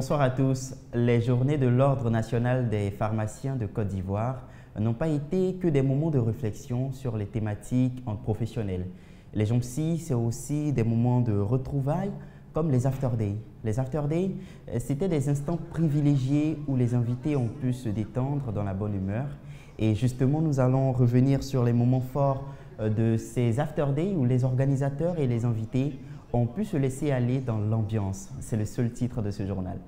Bonsoir à tous. Les journées de l'Ordre national des pharmaciens de Côte d'Ivoire n'ont pas été que des moments de réflexion sur les thématiques entre professionnels. Les JOMPSI, c'est aussi des moments de retrouvailles comme les After Day. Les After Day, c'était des instants privilégiés où les invités ont pu se détendre dans la bonne humeur. Et justement, nous allons revenir sur les moments forts de ces After Day où les organisateurs et les invités ont pu se laisser aller dans l'ambiance. C'est le seul titre de ce journal.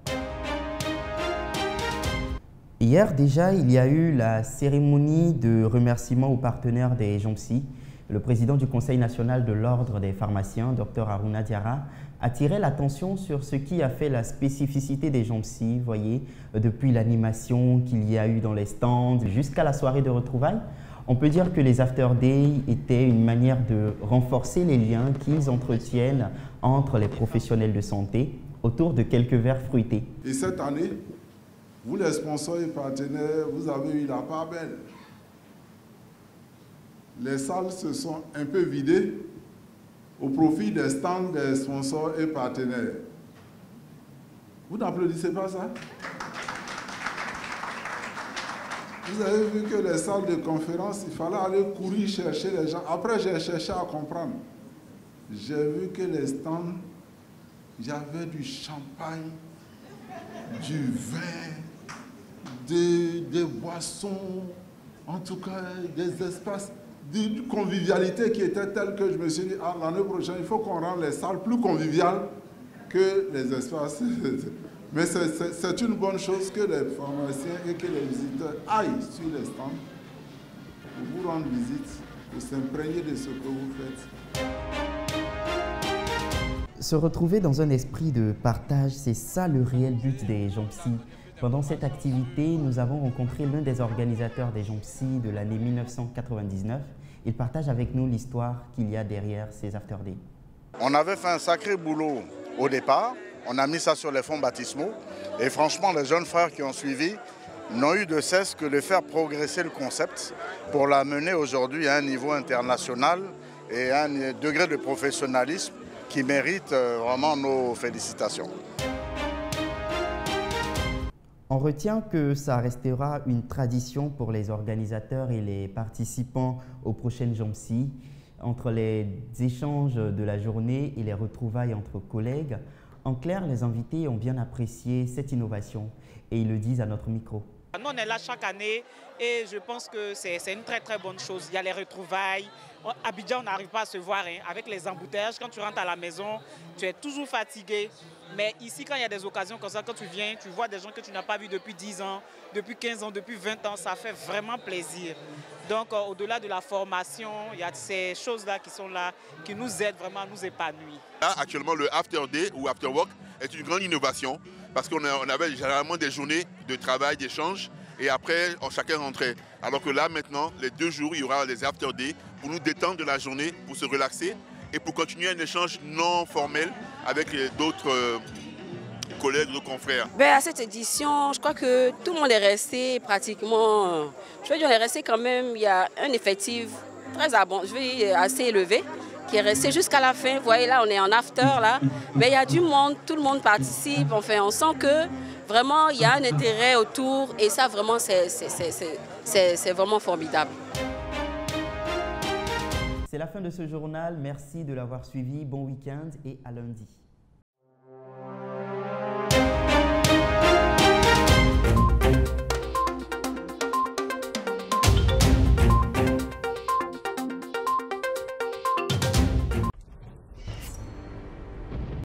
Hier déjà, il y a eu la cérémonie de remerciement aux partenaires des JOMPSI. Le président du Conseil national de l'Ordre des pharmaciens, Dr Harouna Diarra, attirait l'attention sur ce qui a fait la spécificité des JOMPSI, voyez, depuis l'animation qu'il y a eu dans les stands jusqu'à la soirée de retrouvailles. On peut dire que les After Day étaient une manière de renforcer les liens qu'ils entretiennent entre les professionnels de santé autour de quelques verres fruités. Et cette année, vous les sponsors et partenaires, vous avez eu la part belle. Les salles se sont un peu vidées au profit des stands des sponsors et partenaires. Vous n'applaudissez pas ça? Vous avez vu que les salles de conférence, il fallait aller courir chercher les gens. Après, j'ai cherché à comprendre. J'ai vu que les stands, il y avait du champagne, du vin, des boissons, en tout cas des espaces de convivialité qui étaient tels que je me suis dit, ah, l'année prochaine, il faut qu'on rende les salles plus conviviales que les espaces. Mais c'est une bonne chose que les pharmaciens et que les visiteurs aillent sur les stands pour vous rendre visite, pour s'imprégner de ce que vous faites. Se retrouver dans un esprit de partage, c'est ça le réel but des JOMPSI. Pendant cette activité, nous avons rencontré l'un des organisateurs des JOMPSI de l'année 1999. Il partage avec nous l'histoire qu'il y a derrière ces After Day. On avait fait un sacré boulot au départ. On a mis ça sur les fonds baptismaux. Et franchement, les jeunes frères qui ont suivi n'ont eu de cesse que de faire progresser le concept pour l'amener aujourd'hui à un niveau international et à un degré de professionnalisme qui mérite vraiment nos félicitations. On retient que ça restera une tradition pour les organisateurs et les participants aux prochaines JOMPSI. Entre les échanges de la journée et les retrouvailles entre collègues, en clair, les invités ont bien apprécié cette innovation et ils le disent à notre micro. Nous, on est là chaque année et je pense que c'est une très très bonne chose. Il y a les retrouvailles. À Abidjan, on n'arrive pas à se voir hein. Avec les embouteillages. Quand tu rentres à la maison, tu es toujours fatigué. Mais ici, quand il y a des occasions comme ça, quand tu viens, tu vois des gens que tu n'as pas vus depuis 10 ans, depuis 15 ans, depuis 20 ans, ça fait vraiment plaisir. Donc, au-delà de la formation, il y a ces choses-là qui sont là, qui nous aident vraiment à nous épanouir. Là, actuellement, le After Day ou After Work est une grande innovation parce qu'on avait généralement des journées de travail, d'échange et après, chacun rentrait. Alors que là, maintenant, les 2 jours, il y aura les After Day pour nous détendre de la journée, pour se relaxer et pour continuer un échange non formel avec d'autres collègues, nos confrères. À cette édition, je crois que tout le monde est resté pratiquement, je veux dire, on est resté quand même, il y a un effectif très abondant, je veux dire assez élevé, qui est resté jusqu'à la fin. Vous voyez là, on est en after là, mais il y a du monde, tout le monde participe, enfin on sent que vraiment il y a un intérêt autour et ça vraiment c'est vraiment formidable. C'est la fin de ce journal, merci de l'avoir suivi, bon week-end et à lundi.